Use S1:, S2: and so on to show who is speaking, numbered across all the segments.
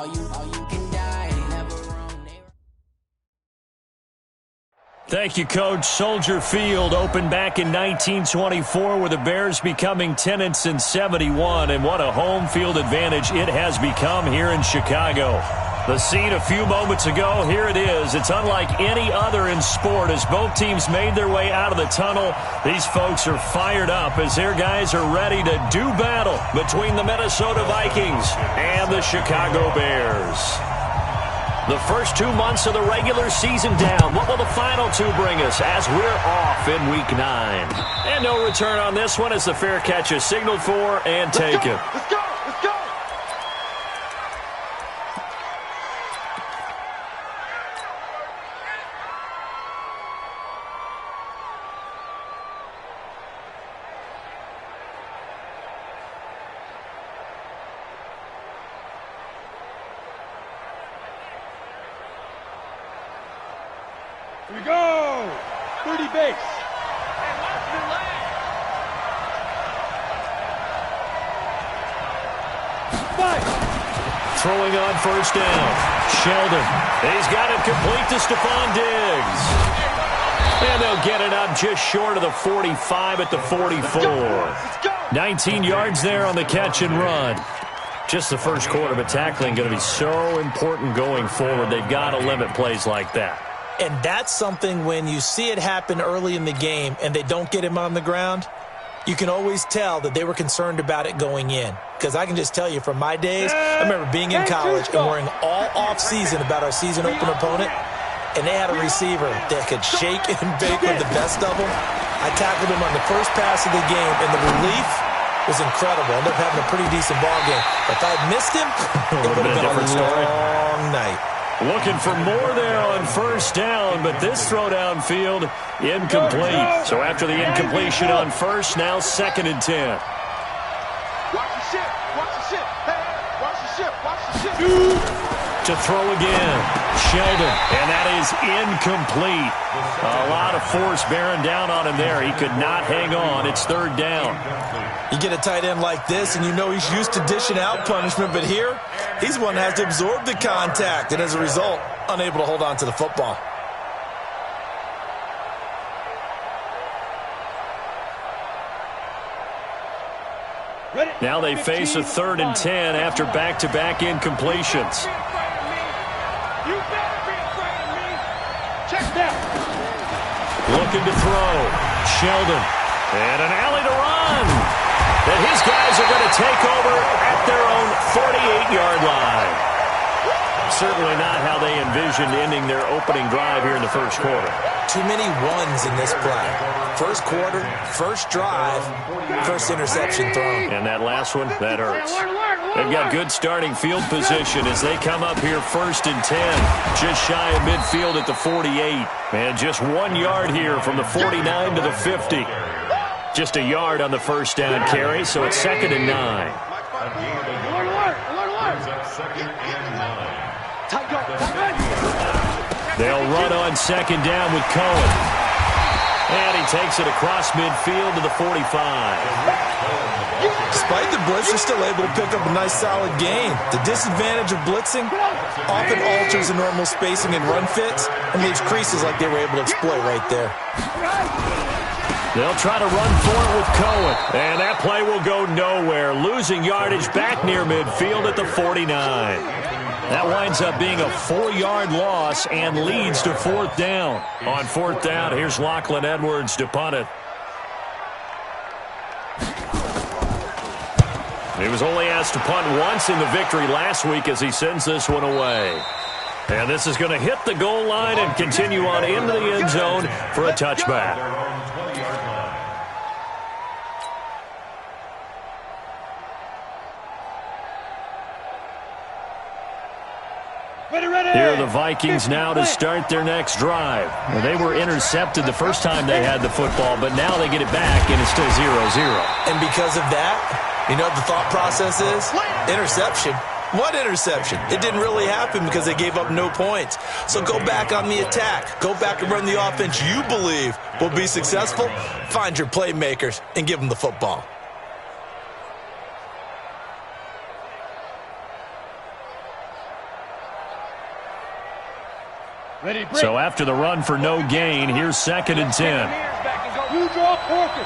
S1: all you can die. Never wrong.
S2: Thank you, Coach. Soldier Field opened back in 1924 with the Bears becoming tenants in 71, and what a home field advantage it has become here in Chicago. The scene a few moments ago, here it is. It's unlike any other in sport as both teams made their way out of the tunnel. These folks are fired up as their guys are ready to do battle between the Minnesota Vikings and the Chicago Bears. The first 2 months of the regular season down. What will the final two bring us as we're off in Week 9? And no return on this one as the fair catch is signaled for and taken.
S3: Let's go! Let's go! Here we go! 30 base.
S2: Throwing on first down. Sheldon. He's got it complete to Stephon Diggs. And they'll get it up just short of the 45 at the 44. 19 yards there on the catch and run. Just the first quarter, but tackling going to be so important going forward. They've got to limit plays like that.
S4: And that's something when you see it happen early in the game and they don't get him on the ground, you can always tell that they were concerned about it going in. Because I can just tell you from my days, I remember being in college and worrying all off-season about our season opener opponent, and they had a receiver that could shake and bake with the best of them. I tackled him on the first pass of the game, and the relief was incredible. I ended up having a pretty decent ball game. If I had missed him, it would have been a long night.
S2: Looking for more there on first down, but this throw downfield incomplete. So after the incompletion on first, now 2nd and 10.
S3: Watch the ship. Watch the ship. Hey, watch the ship. Watch the ship.
S2: To throw again. Sheldon, and that is incomplete. A lot of force bearing down on him there. He could not hang on. It's 3rd down.
S4: You get a tight end like this, and you know he's used to dishing out punishment, but here, he's one that has to absorb the contact, and as a result, unable to hold on to the football.
S2: Now they face a 3rd and 10 after back-to-back incompletions.
S3: You better be afraid of me. Check that.
S2: Looking to throw. Sheldon. And an alley to run. And his guys are going to take over at their own 48-yard line. Certainly not how they envisioned ending their opening drive here in the first quarter.
S4: Too many ones in this play. First quarter, first drive, first interception thrown.
S2: And that last one, that hurts. They've got good starting field position as they come up here 1st and 10. Just shy of midfield at the 48. And just 1 yard here from the 49 to the 50. Just a yard on the first down carry, so it's 2nd and 9. They'll run on 2nd down with Cohen. And he takes it across midfield to the 45.
S4: Despite the blitz, they're still able to pick up a nice solid gain. The disadvantage of blitzing often alters the normal spacing and run fits and leaves creases like they were able to exploit right there.
S2: They'll try to run for it with Cohen. And that play will go nowhere. Losing yardage back near midfield at the 49. That winds up being a 4-yard loss and leads to 4th down. On 4th down, here's Lachlan Edwards to punt it. He was only asked to punt once in the victory last week as he sends this one away. And this is going to hit the goal line and continue on into the end zone for a touchback. Here are the Vikings now to start their next drive. Well, they were intercepted the first time they had the football, but now they get it back, and it's still 0-0.
S4: And because of that, you know what the thought process is? Interception. What interception? It didn't really happen because they gave up no points. So go back on the attack. Go back and run the offense you believe will be successful. Find your playmakers and give them the football.
S2: So after the run for no gain, here's 2nd and 10.
S3: You draw Porter.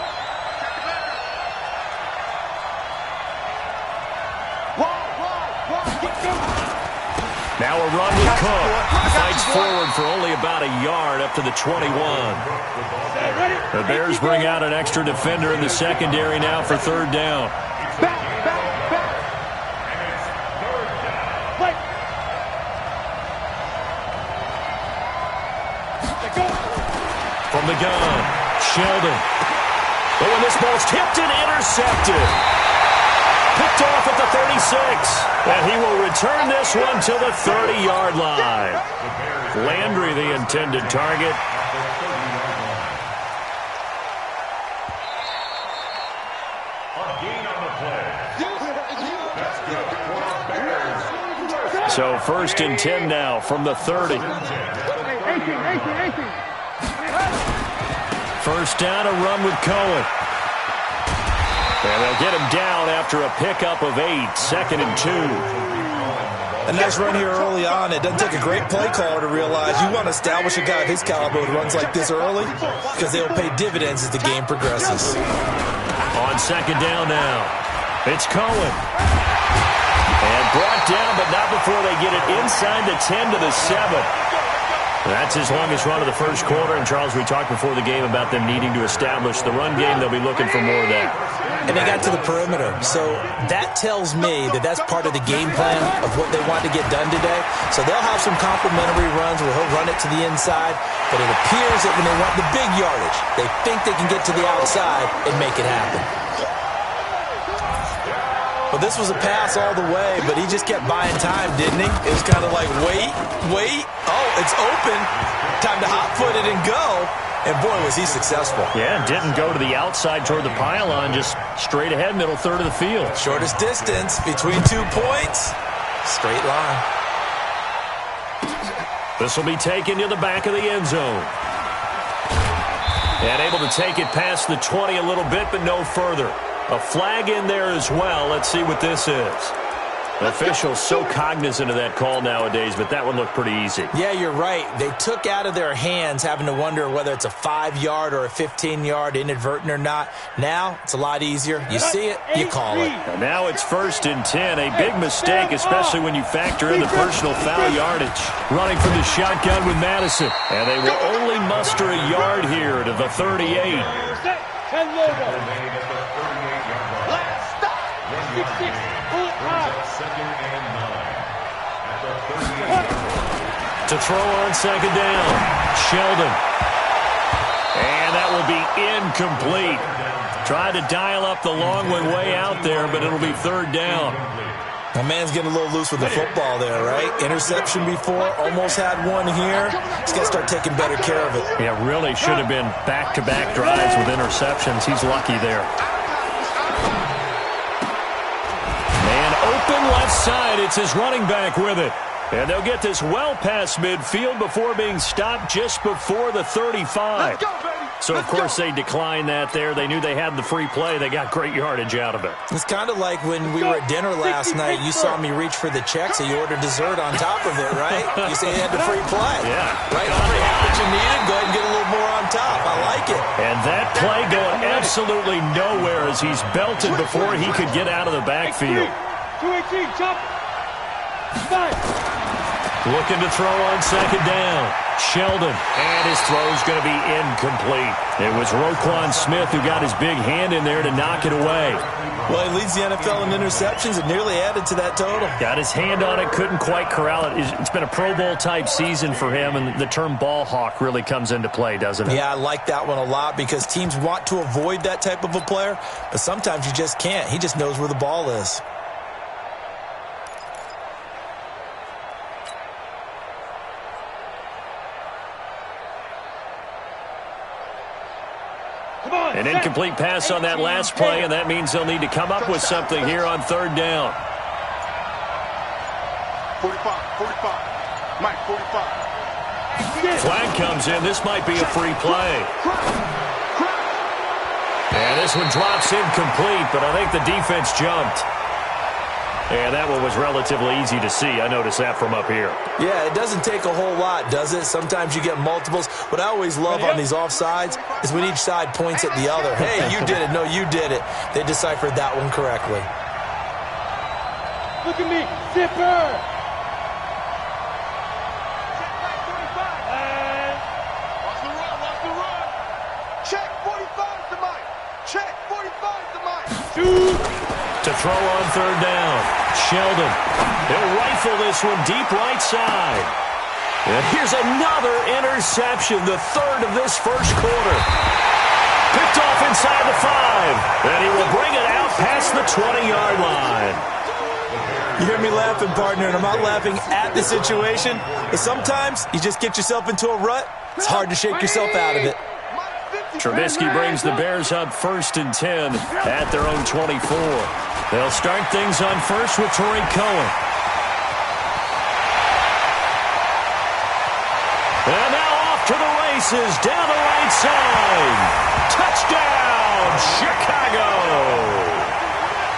S2: Now a run with Cook. Fights forward for only about a yard up to the 21. The Bears bring out an extra defender in the secondary now for 3rd down. From the gun, Sheldon. Oh, and this ball's tipped and intercepted. Picked off at the 36. And he will return this one to the 30-yard line. Landry, the intended target. So 1st and 10 now from the 30. 1st down, a run with Cohen. And they'll get him down after a pickup of 8, 2nd and 2.
S4: A nice run here early on. It doesn't take a great play caller to realize you want to establish a guy of his caliber who runs like this early because they'll pay dividends as the game progresses.
S2: On 2nd down now, it's Cohen. And brought down, but not before they get it inside the 10 to the 7. That's his longest run of the 1st quarter. And, Charles, we talked before the game about them needing to establish the run game. They'll be looking for more of that.
S4: And they got to the perimeter. So that tells me that that's part of the game plan of what they want to get done today. So they'll have some complementary runs where he'll run it to the inside. But it appears that when they want the big yardage, they think they can get to the outside and make it happen. Well, this was a pass all the way, but he just kept buying time, didn't he? It was kind of like, wait. Oh, it's open. Time to hot-foot it and go. And, boy, was he successful.
S2: Yeah, didn't go to the outside toward the pylon, just straight ahead, middle third of the field.
S4: Shortest distance between 2 points. Straight line.
S2: This will be taken to the back of the end zone. And able to take it past the 20 a little bit, but no further. A flag in there as well. Let's see what this is. Officials so cognizant of that call nowadays, but that one looked pretty easy.
S4: Yeah, you're right. They took out of their hands having to wonder whether it's a 5-yard or a 15-yard inadvertent or not. Now, it's a lot easier. You see it, you call it.
S2: And now it's 1st and 10. A big mistake, especially when you factor in the personal foul yardage. Running from the shotgun with Madison. And they will only muster a yard here to the 38. To throw on 2nd down, Sheldon. And that will be incomplete. Tried to dial up the long one way out there, but it'll be 3rd down.
S4: My man's getting a little loose with the football there, right? Interception before, almost had one here. He's got to start taking better care of it.
S2: Yeah, really should have been back-to-back drives with interceptions. He's lucky there. Man open left side. It's his running back with it. And they'll get this well past midfield before being stopped just before the 35. So, of course, they declined that there. They knew they had the free play. They got great yardage out of it.
S4: It's kind of like when we were at dinner last night. You saw me reach for the check, so you ordered dessert on top of it, right? You say you had the free play.
S2: Yeah.
S4: Right on what you needed. Go ahead and get a little more on top. I like it.
S2: And that play going absolutely nowhere as he's belted before he could get out of the backfield.
S3: 218, chop.
S2: Looking to throw on 2nd down. Sheldon. And his throw's going to be incomplete. It was Roquan Smith who got his big hand in there to knock it away.
S4: Well, he leads the NFL in interceptions and nearly added to that total.
S2: Got his hand on it, couldn't quite corral it. It's been a Pro Bowl-type season for him, and the term ball hawk really comes into play, doesn't it?
S4: Yeah, I like that one a lot because teams want to avoid that type of a player, but sometimes you just can't. He just knows where the ball is.
S2: An incomplete pass on that last play, and that means they'll need to come up with something here on 3rd down.
S3: 45. Mike, 45.
S2: Flag comes in. This might be a free play. And this one drops incomplete, but I think the defense jumped. And that one was relatively easy to see. I noticed that from up here.
S4: Yeah, it doesn't take a whole lot, does it? Sometimes you get multiples. What I always love on these offsides is when each side points at the other. Hey, you did it. No, you did it. They deciphered that one correctly.
S3: Look at me, zipper! Check 45's the mic. Check 45's the mic. Shoot!
S2: To throw on third down. Sheldon. He'll rifle this one deep right side. And here's another interception, the third of this first quarter. Picked off inside the 5. And he will bring it out past the 20-yard line.
S4: You hear me laughing, partner, and I'm not laughing at the situation. But sometimes you just get yourself into a rut. It's hard to shake yourself out of it.
S2: Trubisky brings the Bears up 1st and 10 at their own 24. They'll start things on first with Torrey Cohen. And now off to the races, down the right side. Touchdown, Chicago!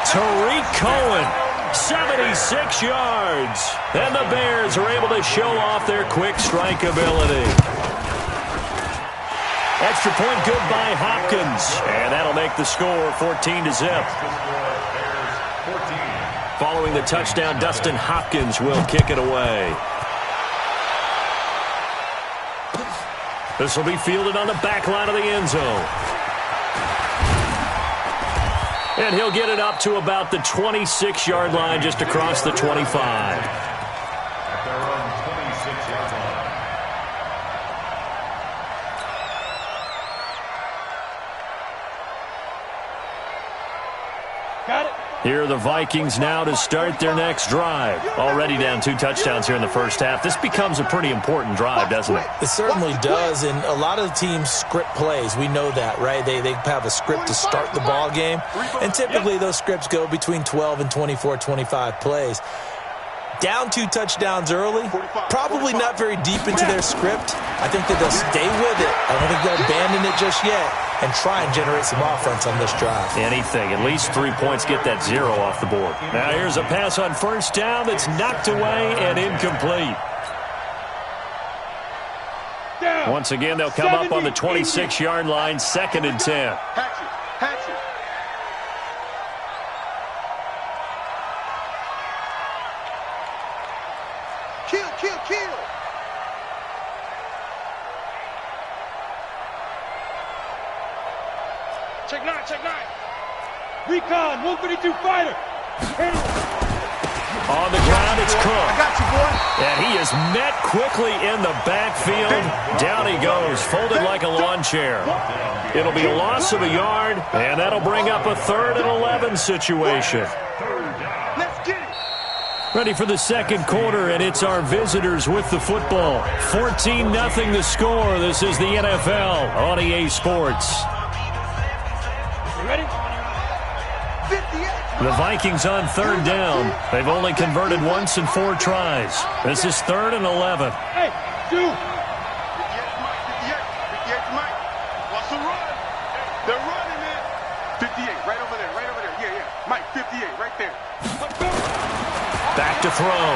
S2: Torrey Cohen, 76 yards. And the Bears are able to show off their quick strike ability. Extra point good by Hopkins. And that'll make the score 14-0. Following the touchdown, Dustin Hopkins will kick it away. This will be fielded on the back line of the end zone. And he'll get it up to about the 26-yard line, just across the 25. Here are the Vikings now to start their next drive. Already down 2 touchdowns here in the first half. This becomes a pretty important drive, doesn't it?
S4: It certainly does, and a lot of the teams script plays. We know that, right? They have a script to start the ball game, and typically those scripts go between 12 and 24, 25 plays. Down 2 touchdowns early, probably not very deep into their script. I think that they'll stay with it. I don't think they'll abandon it just yet and try and generate some offense on this drive.
S2: Anything. At least 3 points, get that 0 off the board. Now here's a pass on first down that's knocked away and incomplete. Once again, they'll come up on the 26-yard line, 2nd and 10.
S3: Hatchet. Kill. Check 9. Recon, 152 fighter.
S2: On the ground, it's Cook.
S3: I got you, boy.
S2: And he is met quickly in the backfield. Down he goes, folded like a lawn chair. It'll be a loss of a yard, and that'll bring up a 3rd and 11 situation.
S3: Let's get it.
S2: Ready for the second quarter, and it's our visitors with the football. 14-0 the score. This is the NFL on EA Sports.
S3: You ready? 58.
S2: The Vikings on 3rd down. They've only converted once in 4 tries. This is 3rd and 11.
S3: Hey, dude. 58 Mike. What's the run? They're running it. 58, right over there. Yeah. Mike, 58, right there.
S2: Back to throw.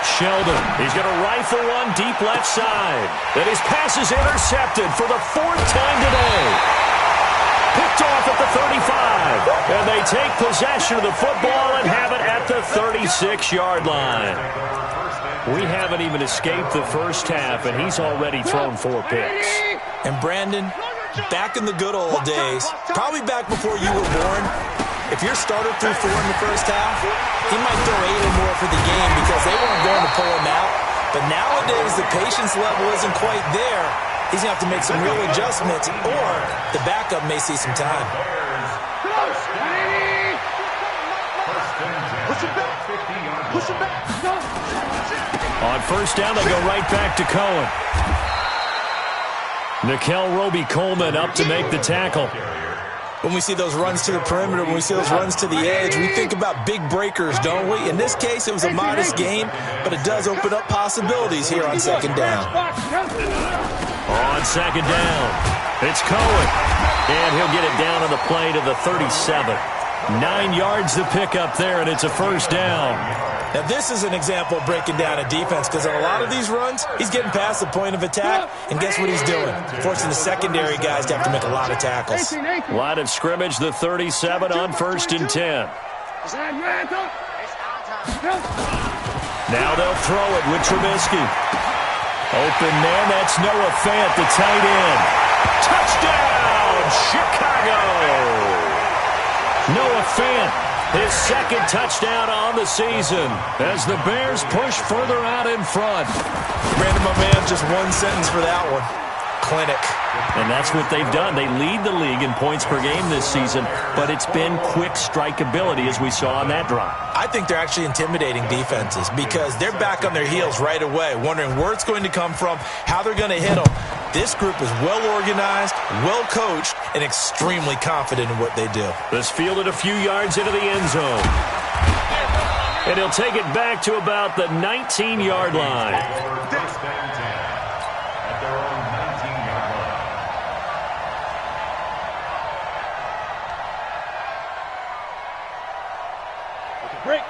S2: Sheldon. He's going to rifle one deep left side. And his pass is intercepted for the 4th time today. Picked off at the 35. And they take possession of the football and have it at the 36-yard line. We haven't even escaped the first half, and he's already thrown 4 picks.
S4: And Brandon, back in the good old days, probably back before you were born, if your starter threw 4 in the first half, he might throw 8 or more for the game because they weren't going to pull him out. But nowadays, the patience level isn't quite there. He's going to have to make some real adjustments, or the backup may see some time.
S3: Push him back.
S2: On first down, they go right back to Cohen. Nickel Roby-Coleman up to make the tackle.
S4: When we see those runs to the perimeter, when we see those runs to the edge, we think about big breakers, don't we? In this case, it was a modest gain, but it does open up possibilities here on 2nd down.
S2: On 2nd down, it's Cohen. And he'll get it down on the play to the 37. 9 yards to pick up there, and it's a first down.
S4: Now, this is an example of breaking down a defense because on a lot of these runs, he's getting past the point of attack, and guess what he's doing? Forcing the secondary guys to have to make a lot of tackles.
S2: Line of scrimmage, the 37 on 1st and 10. Now they'll throw it with Trubisky. Open man, that's Noah Fant, the tight end. Touchdown, Chicago! Noah Fant, his second touchdown on the season as the Bears push further out in front.
S4: Brandon, my man, just one sentence for that one. Clinic.
S2: And that's what they've done. They lead the league in points per game this season, but it's been quick strikeability as we saw on that drive.
S4: I think they're actually intimidating defenses because they're back on their heels right away, wondering where it's going to come from, how they're going to hit them. This group is well organized, well coached, and extremely confident in what they do.
S2: This fielded a few yards into the end zone. And he'll take it back to about the 19-yard line.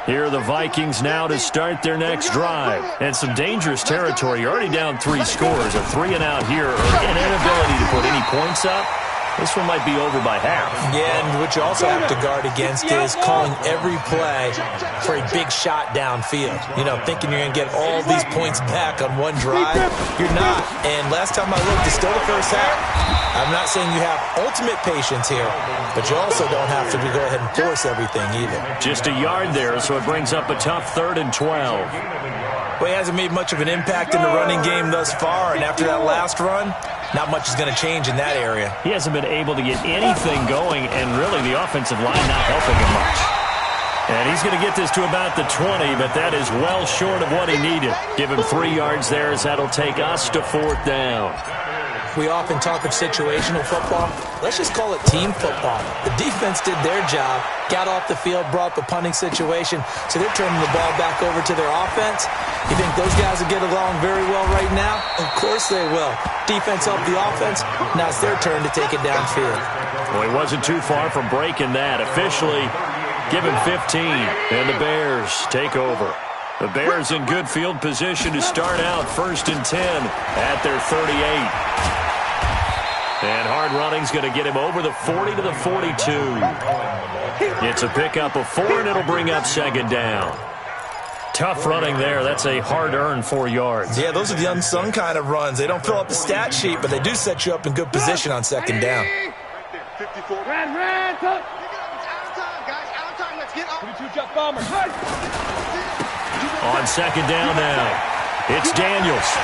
S2: Here are the Vikings now to start their next drive. And some dangerous territory. You're already down 3 scores. A 3-and-out here, or an inability to put any points up. This one might be over by half.
S4: Yeah, and what you also have to guard against is calling every play for a big shot downfield. You know, thinking you're going to get all these points back on one drive. You're not. And last time I looked, it's still the first half. I'm not saying you have ultimate patience here, but you also don't have to go ahead and force everything either.
S2: Just a yard there, so it brings up a tough 3rd and 12.
S4: Well, he hasn't made much of an impact in the running game thus far, and after that last run, not much is going to change in that area.
S2: He hasn't been able to get anything going, and really the offensive line not helping him much. And he's going to get this to about the 20, but that is well short of what he needed. Give him 3 yards there, as that'll take us to 4th down.
S4: We often talk of situational football. Let's just call it team football. The defense did their job, got off the field, brought the punting situation, so they're turning the ball back over to their offense. You think those guys will get along very well right now? Of course they will. Defense helped the offense. Now it's their turn to take it downfield.
S2: Well, he wasn't too far from breaking that. Officially, give him 15, and the Bears take over. The Bears in good field position to start out 1st and 10 at their 38. And hard running's going to get him over the 40 to the 42. It's a pickup of 4, and it'll bring up 2nd down. Tough running there. That's a hard-earned 4 yards.
S4: Yeah, those are the unsung kind of runs. They don't fill up the stat sheet, but they do set you up in good position on 2nd down.
S2: On 2nd down now, it's Daniels.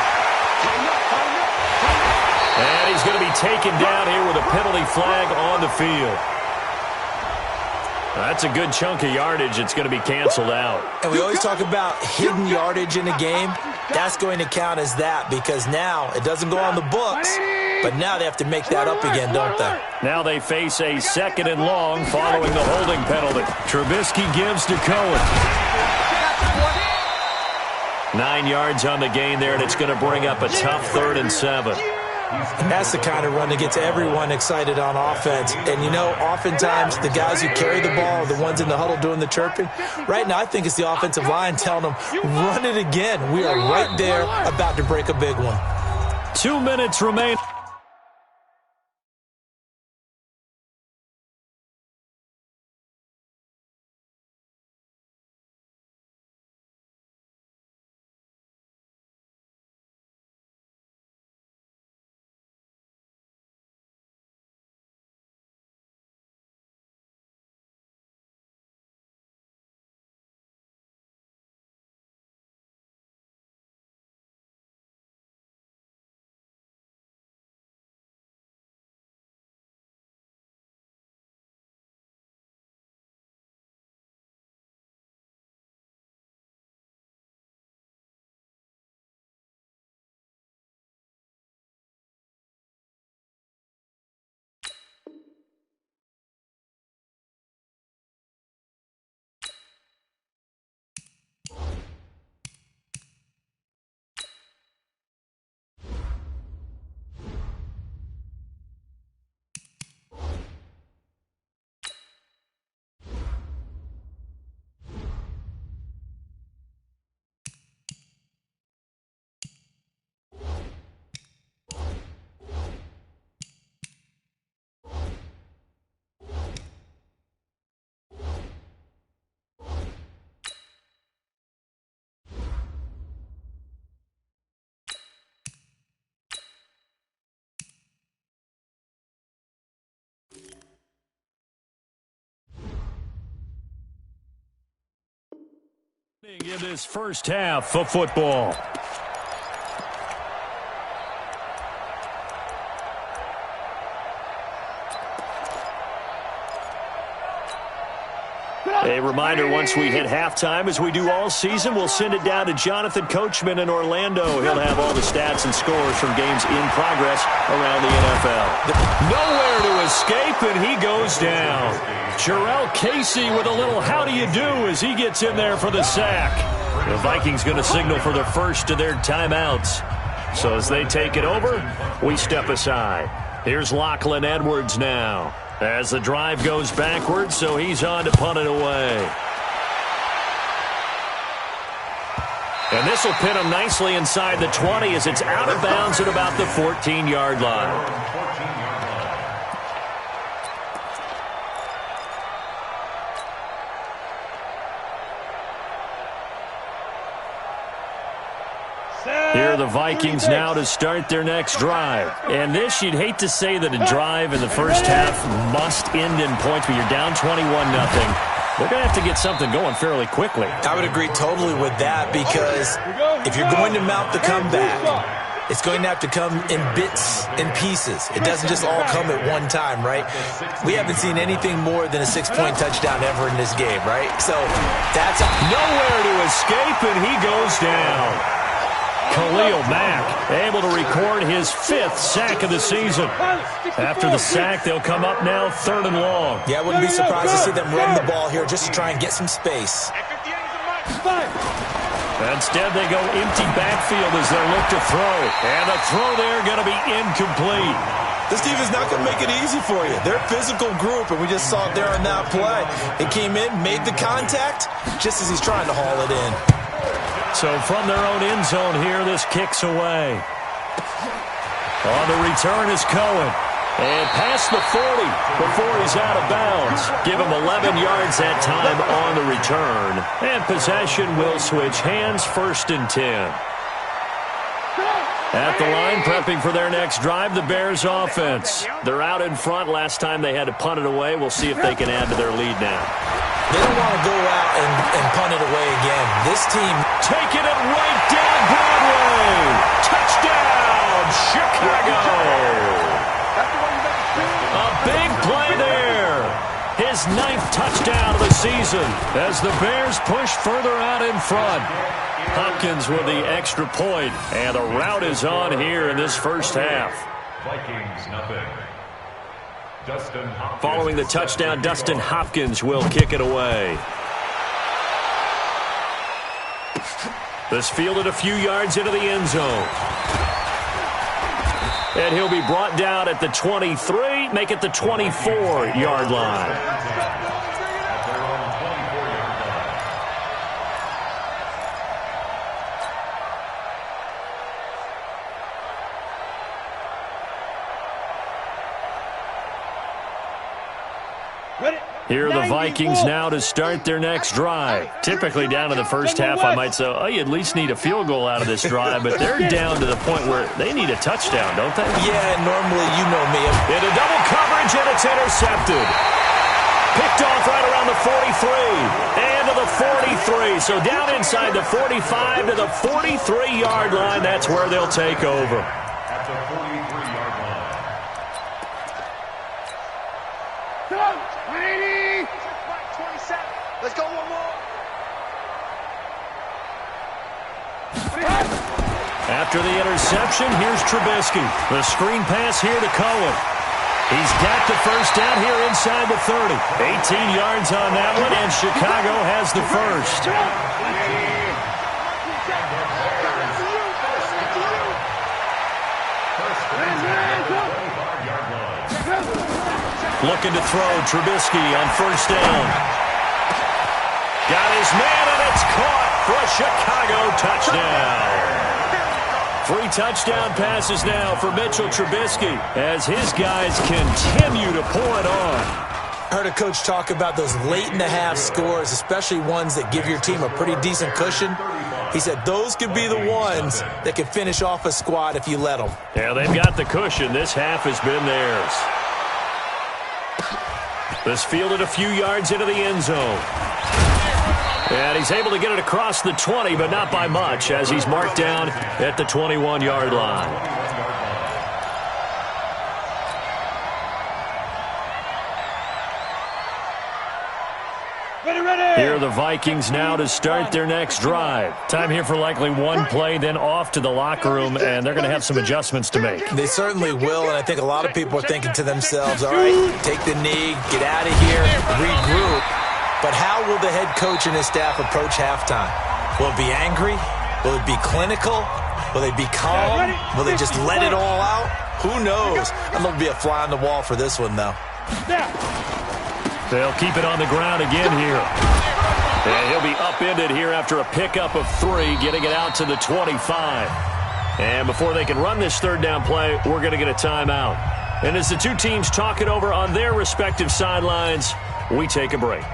S2: And he's going to be taken down here with a penalty flag on the field. That's a good chunk of yardage. It's going to be canceled out.
S4: And we always talk about hidden yardage in a game. That's going to count as that because now it doesn't go on the books, but now they have to make that up again, don't they?
S2: Now they face a 2nd and long following the holding penalty. Trubisky gives to Cohen. 9 yards on the gain there, and it's going to bring up a tough 3rd and 7.
S4: And that's the kind of run that gets everyone excited on offense. And, you know, oftentimes the guys who carry the ball are the ones in the huddle doing the chirping. Right now, I think it's the offensive line telling them, run it again. We are right there about to break a big one.
S2: 2 minutes remain. In this first half of football. A reminder, once we hit halftime, as we do all season, we'll send it down to Jonathan Coachman in Orlando. He'll have all the stats and scores from games in progress around the NFL. Nowhere to escape, and he goes down. Jarrell Casey with a little how do you do as he gets in there for the sack. The Vikings going to signal for the first of their timeouts. So as they take it over, we step aside. Here's Lachlan Edwards now. As the drive goes backwards, so he's on to punt it away. And this will pin him nicely inside the 20 as it's out of bounds at about the 14-yard line. Here are the Vikings now to start their next drive. And this, you'd hate to say that a drive in the first half must end in points, but you're down 21-0. They're going to have to get something going fairly quickly.
S4: I would agree totally with that, because if you're going to mount the comeback, it's going to have to come in bits and pieces. It doesn't just all come at one time, right? We haven't seen anything more than a 6-point touchdown ever in this game, right? So that's
S2: nowhere to escape, and he goes down. Khalil Mack able to record his 5th sack of the season. After the sack, they'll come up now 3rd and long.
S4: Yeah, I wouldn't be surprised to see them run the ball here just to try and get some space.
S2: Instead, they go empty backfield as they look to throw. And the throw there going to be incomplete.
S4: This team is not going to make it easy for you. They're a physical group, and we just saw it there on that play. It came in, made the contact, just as he's trying to haul it in.
S2: So from their own end zone here, this kicks away. On the return is Cohen. And past the 40 before he's out of bounds. Give him 11 yards that time on the return. And possession will switch hands, 1st and 10. At the line, prepping for their next drive, the Bears offense. They're out in front. Last time they had to punt it away. We'll see if they can add to their lead now.
S4: They don't want to go out and punt it away again. This team
S2: taking it right down Broadway. Touchdown, Chicago. A big play there. His 9th touchdown of the season as the Bears push further out in front. Hopkins with the extra point, and the route is on here in this first half.
S5: Vikings nothing.
S2: Following the touchdown, Dustin Hopkins will kick it away. This fielded a few yards into the end zone. And he'll be brought down at the 23, make it the 24-yard line. Here are the Vikings now to start their next drive. Typically down in the first half, I might say, oh, you at least need a field goal out of this drive, but they're down to the point where they need a touchdown, don't they?
S4: Yeah, normally, you know me.
S2: Into double coverage, and it's intercepted. Picked off right around the 43 and to the 43. So down inside the 45 to the 43-yard line, that's where they'll take over.
S5: At the 43-yard line.
S3: Let's go one more.
S2: After the interception, here's Trubisky. The screen pass here to Cohen. He's got the first down here inside the 30. 18 yards on that one, and Chicago has the first. Looking to throw, Trubisky on first down. Got his man, and it's caught for a Chicago touchdown. 3 touchdown passes now for Mitchell Trubisky as his guys continue to pour it on.
S4: I heard a coach talk about those late-in-the-half scores, especially ones that give your team a pretty decent cushion. He said those could be the ones that can finish off a squad if you let them.
S2: Yeah, they've got the cushion. This half has been theirs. This fielded a few yards into the end zone. And he's able to get it across the 20, but not by much, as he's marked down at the 21-yard line. Here are the Vikings now to start their next drive. Time here for likely one play, then off to the locker room, and they're going to have some adjustments to make.
S4: They certainly will, and I think a lot of people are thinking to themselves, all right, take the knee, get out of here, regroup. But how will the head coach and his staff approach halftime? Will it be angry? Will it be clinical? Will they be calm? Will they just let it all out? Who knows? I'm going to be a fly on the wall for this one, though.
S2: They'll keep it on the ground again here. And he'll be upended here after a pickup of 3, getting it out to the 25. And before they can run this third down play, we're going to get a timeout. And as the two teams talk it over on their respective sidelines, we take a break.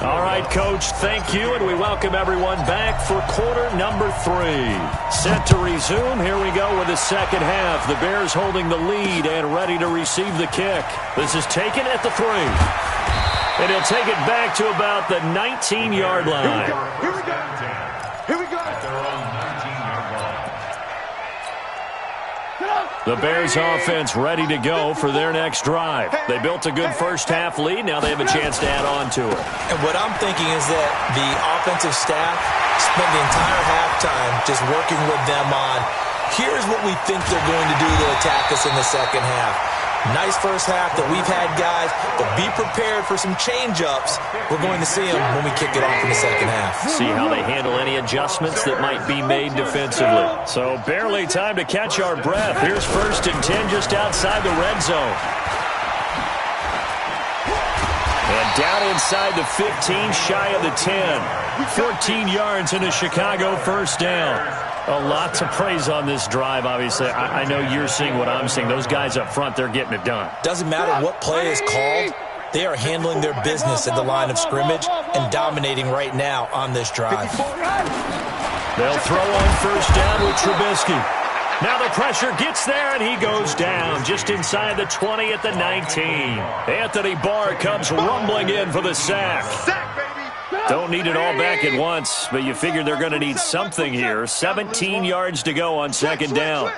S2: All right, Coach, thank you, and we welcome everyone back for quarter number 3. Set to resume. Here we go with the second half. The Bears holding the lead and ready to receive the kick. This is taken at the 3. And he'll take it back to about the 19-yard line.
S3: Here we go. Here we go.
S5: At their own 19-yard line.
S2: The Bears offense ready to go for their next drive. They built a good first-half lead. Now they have a chance to add on to it.
S4: And what I'm thinking is that the offensive staff spent the entire halftime just working with them on, here's what we think they're going to do to attack us in the second half. Nice first half that we've had, guys, but be prepared for some change-ups. We're going to see them when we kick it off in the second half.
S2: See how they handle any adjustments that might be made defensively. So barely time to catch our breath. Here's 1st and 10 just outside the red zone. And down inside the 15, shy of the 10. 14 yards and a Chicago first down. A lot to praise on this drive, obviously. I know you're seeing what I'm seeing. Those guys up front, they're getting it done.
S4: Doesn't matter what play is called. They are handling their business at the line of scrimmage and dominating right now on this drive.
S2: They'll throw on first down with Trubisky. Now the pressure gets there, and he goes down just inside the 20 at the 19. Anthony Barr comes rumbling in for the sack. Don't need it all back at once, but you figure they're going to need something here. 17 yards to go on second down.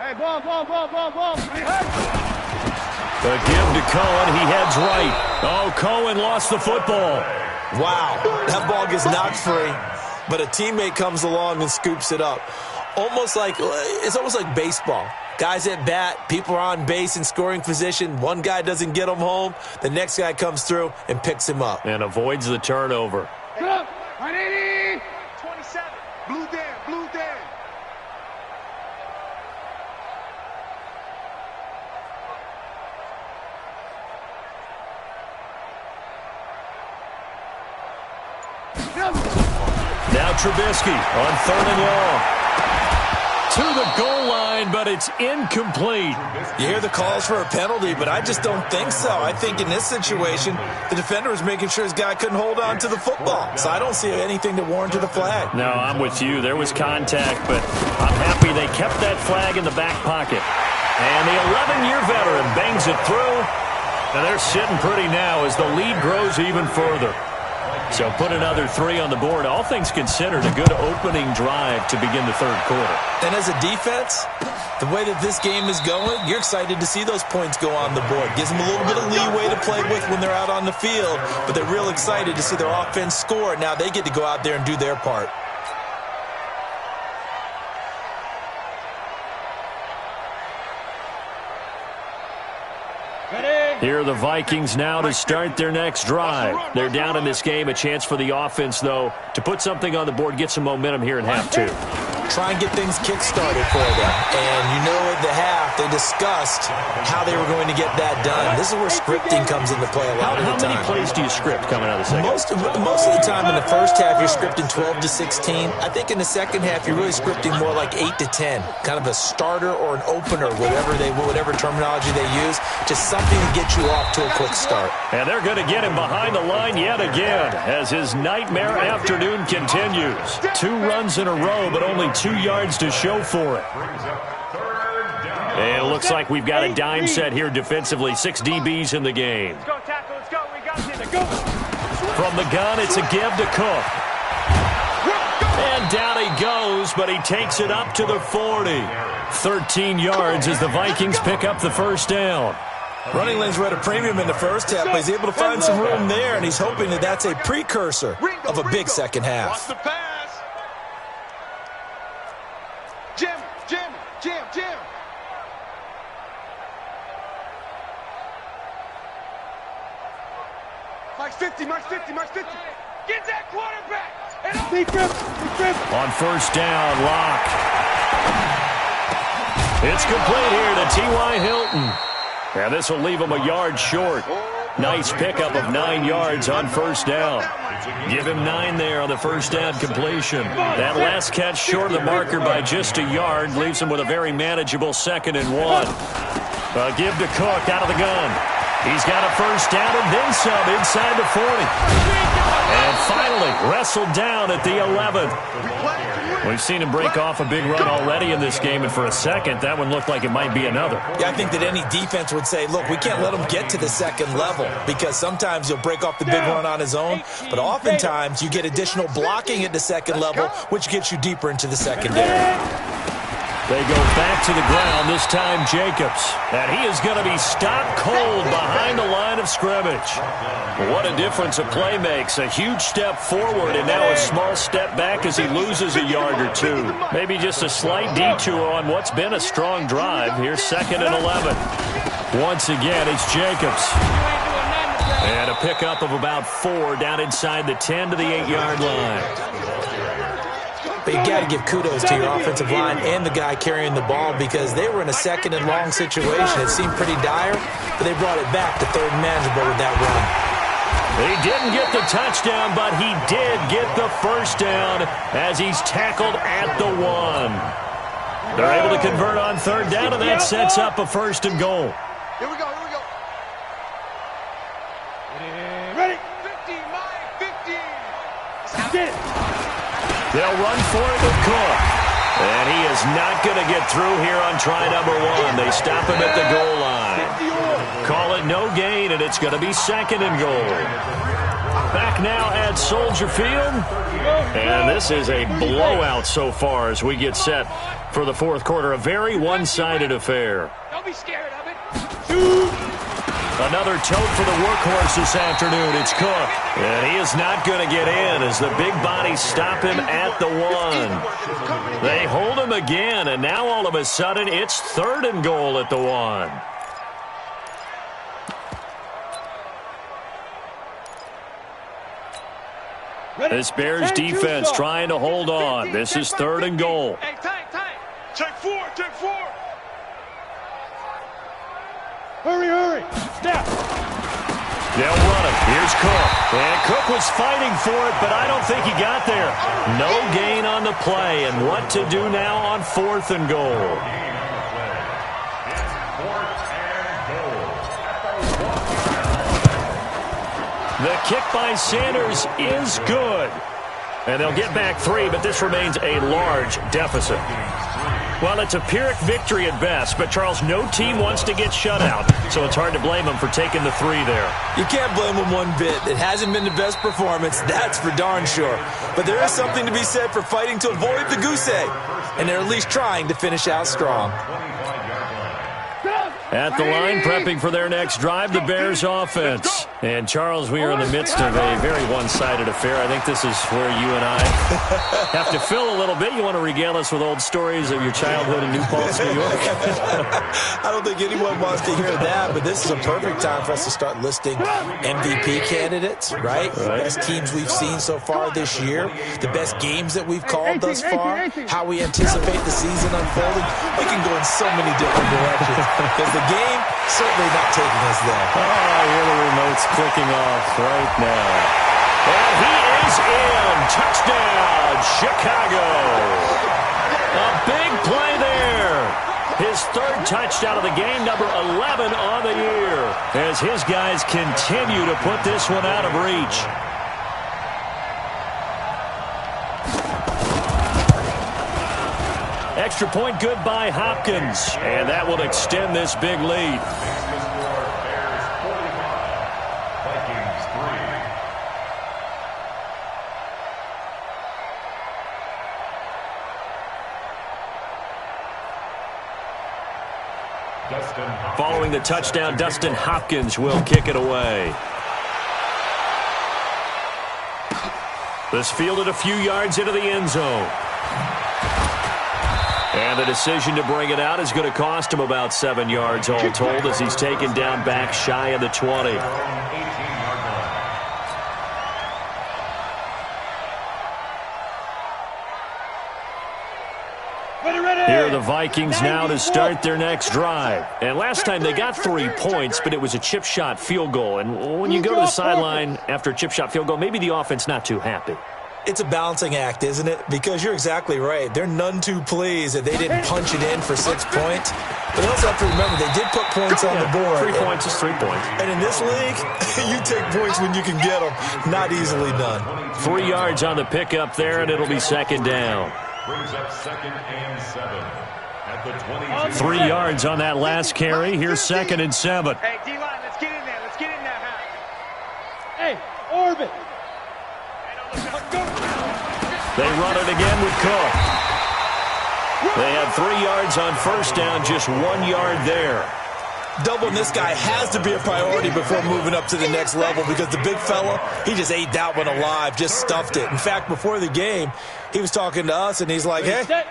S2: The give to Cohen. He heads right. Oh, Cohen lost the football.
S4: Wow, that ball gets knocked free, but a teammate comes along and scoops it up. It's almost like baseball. Guys at bat, people are on base in scoring position. One guy doesn't get him home. The next guy comes through and picks him up.
S2: And avoids the turnover.
S3: 180. 27. Blue Dan, blue Dan.
S2: Now Trubisky on 3rd and long. To the goal line, but it's incomplete.
S4: You hear the calls for a penalty, but I just don't think so. I think in this situation, the defender was making sure his guy couldn't hold on to the football. So I don't see anything to warrant the flag.
S2: No, I'm with you. There was contact, but I'm happy they kept that flag in the back pocket. And the 11-year veteran bangs it through. And they're sitting pretty now as the lead grows even further. So put another 3 on the board. All things considered, a good opening drive to begin the third quarter.
S4: And as a defense, the way that this game is going, you're excited to see those points go on the board. Gives them a little bit of leeway to play with when they're out on the field, but they're real excited to see their offense score. Now they get to go out there and do their part.
S2: Here are the Vikings now to start their next drive. They're down in this game. A chance for the offense, though, to put something on the board, get some momentum here in half 2.
S4: Try and get things kick-started for them. And you know at the half, they discussed how they were going to get that done. This is where scripting comes into play a lot of the time.
S2: How many plays do you script coming out of the second?
S4: Most of the time in the first half, you're scripting 12 to 16. I think in the second half, you're really scripting more like 8 to 10. Kind of a starter or an opener, whatever terminology they use. Just something to get you off to a quick start.
S2: And they're going to get him behind the line yet again as his nightmare afternoon continues. 2 runs in a row, but only 2 yards to show for it. And it looks like we've got a dime set here defensively. 6 DBs in the game.
S3: Let's go, tackle. Let's go. We got it. Go.
S2: From the gun, it's a give to Cook. And down he goes, but he takes it up to the 40. 13 yards as the Vikings pick up the first down.
S4: Running lanes were at a premium in the first half, but he's able to find some room there, and he's hoping that that's a precursor of a big second half.
S3: Watch the pass. Jim. Mike's 50. Get that quarterback. Big grip.
S2: On first down, Locke. It's complete here to T.Y. Hilton. And this will leave him a yard short. Nice pickup of 9 yards on first down. Give him 9 there on the first down completion. That last catch short of the marker by just a yard leaves him with a very manageable 2nd and 1. Give to Cook out of the gun. He's got a first down and then some inside the 40. And finally wrestled down at the 11th. We've seen him break off a big run already in this game, and for a second, that one looked like it might be another.
S4: Yeah, I think that any defense would say, look, we can't let him get to the second level, because sometimes he'll break off the big run on his own, but oftentimes you get additional blocking at the second level, which gets you deeper into the secondary.
S2: They go back to the ground, this time Jacobs. And he is going to be stopped cold behind the line of scrimmage. What a difference a play makes. A huge step forward and now a small step back as he loses a yard or two. Maybe just a slight detour on what's been a strong drive. Here's 2nd and 11. Once again, it's Jacobs. And a pickup of about 4 down inside the 10 to the 8-yard line.
S4: But you got to give kudos to your offensive line and the guy carrying the ball, because they were in a 2nd and long situation. It seemed pretty dire, but they brought it back to 3rd and manageable with that run.
S2: He didn't get the touchdown, but he did get the first down as he's tackled at the 1. They're able to convert on 3rd down, and that sets up a 1st and goal.
S3: Here we go. Ready? 50, Mike, 50.
S2: They'll run for it with Cook. And he is not going to get through here on try number 1. They stop him at the goal line. Call it no gain, and it's going to be 2nd and goal. Back now at Soldier Field. And this is a blowout so far as we get set for the 4th quarter. A very one-sided affair.
S3: Don't be scared of it.
S2: Another tote for the workhorse this afternoon. It's Cook. And he is not going to get in as the big bodies stop him at the 1. They hold him again, and now all of a sudden it's 3rd and goal at the 1. This Bears defense trying to hold on. This is 3rd and goal.
S3: Hey, tight. Check 4. Hurry. Snap.
S2: They'll run it. Here's Cook. And Cook was fighting for it, but I don't think he got there. No gain on the play. And what to do now on 4th and goal? The kick by Sanders is good. And they'll get back 3, but this remains a large deficit. Well, it's a Pyrrhic victory at best, but, Charles, no team wants to get shut out, so it's hard to blame them for taking the 3 there.
S4: You can't blame them one bit. It hasn't been the best performance, that's for darn sure. But there is something to be said for fighting to avoid the goose egg, and they're at least trying to finish out strong.
S2: At the line, prepping for their next drive, the Bears offense. And, Charles, we are in the midst of a very one-sided affair. I think this is where you and I have to fill a little bit. You want to regale us with old stories of your childhood in New Paltz, New York?
S4: I don't think anyone wants to hear that, but this is a perfect time for us to start listing MVP candidates, right? The best teams we've seen so far this year, the best games that we've called thus far, how we anticipate the season unfolding. We can go in so many different directions because the game certainly not taking us there.
S2: Oh, here the remote's clicking off right now. And he is in. Touchdown, Chicago. A big play there. His 3rd touchdown of the game, number 11 on the year, as his guys continue to put this one out of reach. Extra point good by Hopkins, and that will extend this big lead. Following the touchdown, Dustin Hopkins will kick it away. This fielded a few yards into the end zone. And the decision to bring it out is going to cost him about 7 yards all told as he's taken down back shy of the 20. Here are the Vikings now to start their next drive. And last time they got 3 points, but it was a chip shot field goal. And when you go to the sideline after a chip shot field goal, maybe the offense not too happy.
S4: It's a balancing act, isn't it? Because you're exactly right. They're none too pleased that they didn't punch it in for 6 points. But you also have to remember, they did put points on the board.
S2: 3 points is 3 points.
S4: And in this league, you take points when you can get them. Not easily done.
S2: 3 yards on the pickup there, and it'll be second down.
S5: Brings up 2nd and 7 at the 22.
S2: 3 yards on that last carry. Here's 2nd and 7.
S3: Hey, D-line, let's get in there. Let's get in there, huh?
S6: Hey, orbit.
S2: They run it again with Cook. They have 3 yards on first down, just 1 yard there.
S4: Doubling this guy has to be a priority before moving up to the next level because the big fella, he just ate that one alive, just stuffed it. In fact, before the game, he was talking to us, and he's like, hey,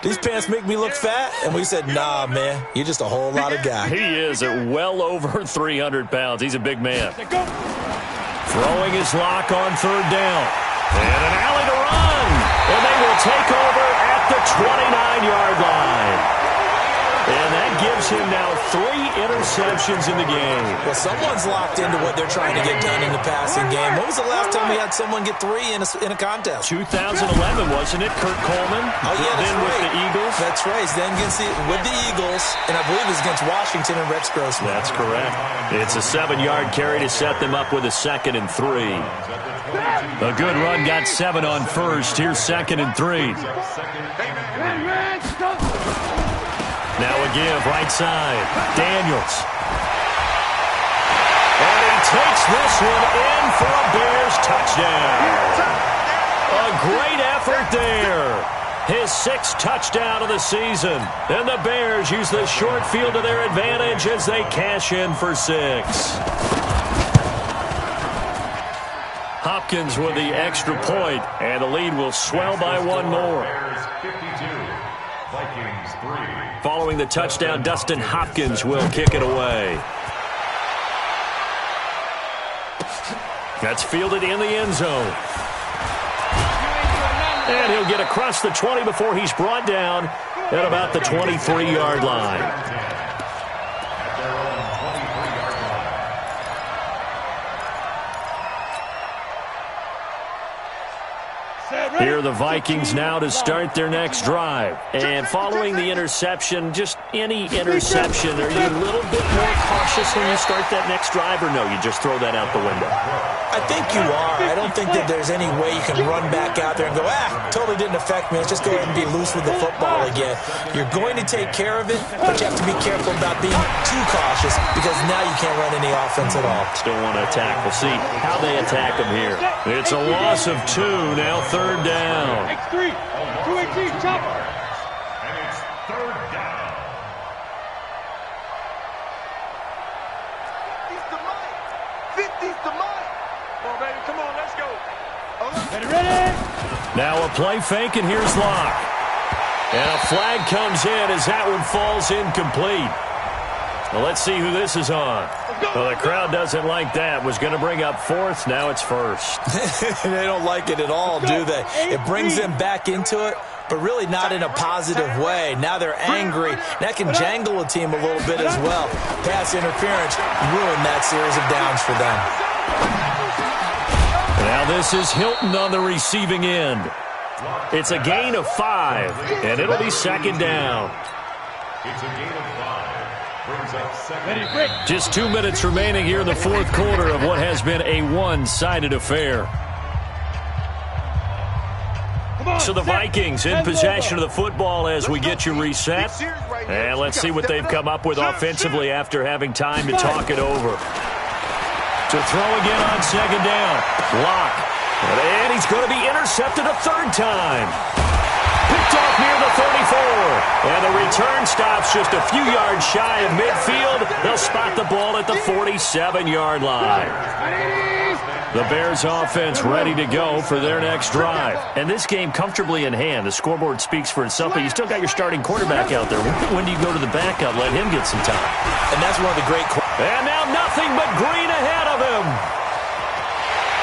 S4: these pants make me look fat? And we said, nah, man, you're just a whole lot of guy.
S2: He is at well over 300 pounds. He's a big man. Throwing his lock on third down. And an alley to run. And they will take over at the 29-yard line. And that gives him now 3 interceptions in the game.
S4: Well, someone's locked into what they're trying to get done in the passing game. When was the last time we had someone get 3 in a contest?
S2: 2011, wasn't it? Kurt Coleman.
S4: Oh, yeah, that's
S2: then
S4: right.
S2: with the Eagles.
S4: That's right. Then with the Eagles, and I believe it's against Washington and Rex Grossman.
S2: That's correct. It's a 7-yard carry to set them up with a 2nd and 3. A good run got 7 on first. Here's 2nd and 3. Now a give, right side. Daniels. And he takes this one in for a Bears touchdown. A great effort there. His 6th touchdown of the season. And the Bears use the short field to their advantage as they cash in for 6. Hopkins with the extra point, and the lead will swell by 1 more.
S5: Bears 52, Vikings 3.
S2: Following the touchdown, Dustin Hopkins will kick it away. That's fielded in the end zone. And he'll get across the 20 before he's brought down at about the 23-yard line. Here are the Vikings now to start their next drive. And following the interception, just any interception, are you a little bit more cautious when you start that next drive, or no, you just throw that out the window?
S4: I think you are. I don't think that there's any way you can run back out there and go, totally didn't affect me. Let's just go ahead and be loose with the football again. You're going to take care of it, but you have to be careful about being too cautious because now you can't run any offense at all.
S2: Still want to attack. We'll see how they attack them here. It's a loss of 2, now 3rd down.
S6: X3, 218, chopper.
S5: And it's 3rd down.
S3: 50's the mic. 50's the mic. Come on, baby. Come on, let's go.
S6: Ready?
S2: Now a play fake, and here's Locke. And a flag comes in as that one falls incomplete. Well, let's see who this is on. Well, the crowd doesn't like that. Was going to bring up 4th. Now it's 1st.
S4: They don't like it at all, do they? It brings them back into it, but really not in a positive way. Now they're angry. That can jangle a team a little bit as well. Pass interference ruined that series of downs for them.
S2: Now this is Hilton on the receiving end. It's a gain of 5, and it'll be 2nd down.
S5: It's a gain of 5. Brings up 2nd.
S2: Just 2 minutes remaining here in the 4th quarter of what has been a one-sided affair. So the Vikings in possession of the football as we get you reset. And let's see what they've come up with offensively after having time to talk it over. To throw again on 2nd down. Locke. And he's going to be intercepted a 3rd time. Picked off near the 34. And the return stops just a few yards shy of midfield. They'll spot the ball at the 47-yard line. The Bears offense ready to go for their next drive. And this game comfortably in hand. The scoreboard speaks for itself, but you still got your starting quarterback out there. When do you go to the backup, let him get some time?
S4: And that's one of the great...
S2: And now nothing but green ahead of him.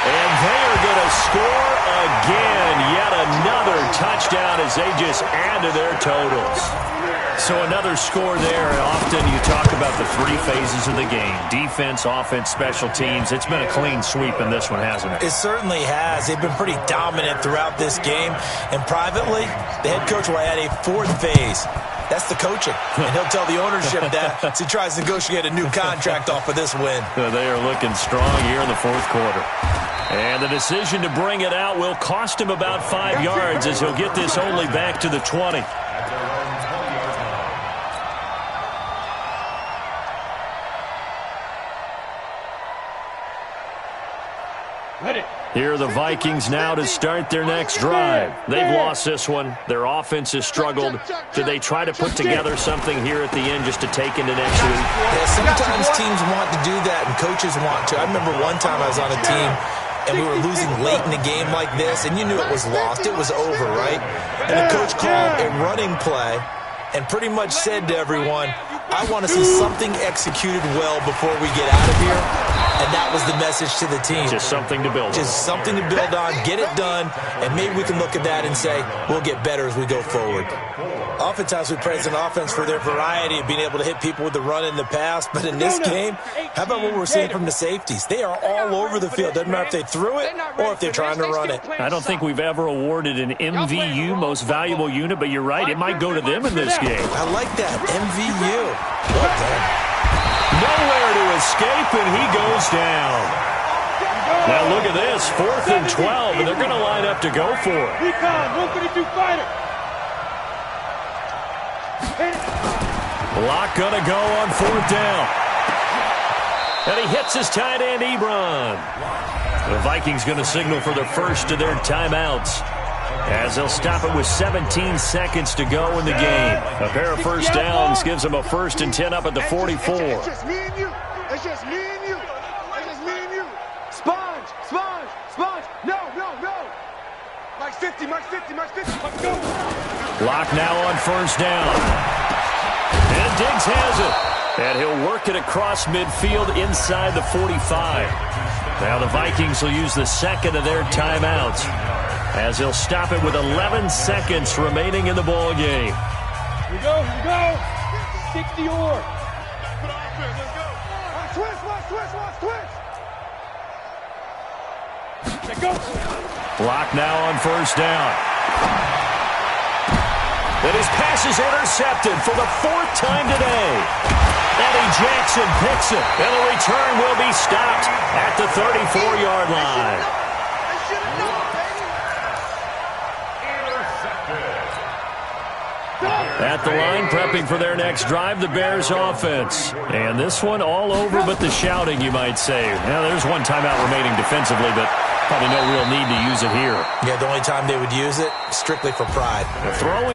S2: And they are going to score again. Yet another touchdown as they just add to their totals. So another score there. Often you talk about the three phases of the game. Defense, offense, special teams. It's been a clean sweep in this one, hasn't it?
S4: It certainly has. They've been pretty dominant throughout this game. And privately, the head coach will add a fourth phase. That's the coaching. And he'll tell the ownership that as he tries to negotiate a new contract off of this win.
S2: They are looking strong here in the fourth quarter. And the decision to bring it out will cost him about 5 yards as he'll get this only back to the 20. Here are the Vikings now to start their next drive. They've lost this one. Their offense has struggled. Do they try to put together something here at the end just to take into next week?
S4: Yeah, sometimes teams want to do that and coaches want to. I remember one time I was on a team and we were losing late in the game like this, and you knew it was lost. It was over, right? And the coach called a running play and pretty much said to everyone, I want to see something executed well before we get out of here. And that was the message to the team.
S2: Just something to build on.
S4: Just something to build on, get it done, and maybe we can look at that and say, we'll get better as we go forward. Oftentimes we praise an offense for their variety of being able to hit people with the run in the pass, but in this game, how about what we're seeing from the safeties? They are all over the field. Doesn't matter if they threw it or if they're trying to run it.
S2: I don't think we've ever awarded an MVU, most valuable unit, but you're right, it might go to them in this game.
S4: I like that, MVU. Well done.
S2: Nowhere to escape, and he goes down. Now look at this, 4th and 12, and they're going to line up to go for it.
S6: Recon, 132 fighter.
S2: Locke going to go on 4th down. And he hits his tight end, Ebron. The Vikings going to signal for the first of their timeouts, as they'll stop it with 17 seconds to go in the game. A pair of first downs gives them a 1st and 10 up at the 44.
S3: It's just me and you. It's just me and you. It's just me and you. Sponge, sponge, sponge. No, no, no. Mike 50, Mike 50, Mike 50. Let's go.
S2: Locke now on 1st down. And Diggs has it. And he'll work it across midfield inside the 45. Now the Vikings will use the second of their timeouts, as he'll stop it with 11 seconds remaining in the ball game.
S6: Here we go, here we go. 60 or.
S3: Put on offense, let's go. Twist, watch, twist, watch, twist.
S6: Let's go.
S2: Locke now on 1st down. And his pass is intercepted for the 4th time today. Eddie Jackson picks it, and the return will be stopped at the 34-yard line. At the line, prepping for their next drive, the Bears offense. And this one all over but the shouting, you might say. Now, there's one timeout remaining defensively, but probably no real need to use it here.
S4: Yeah, the only time they would use it, strictly for pride.
S2: Throwing.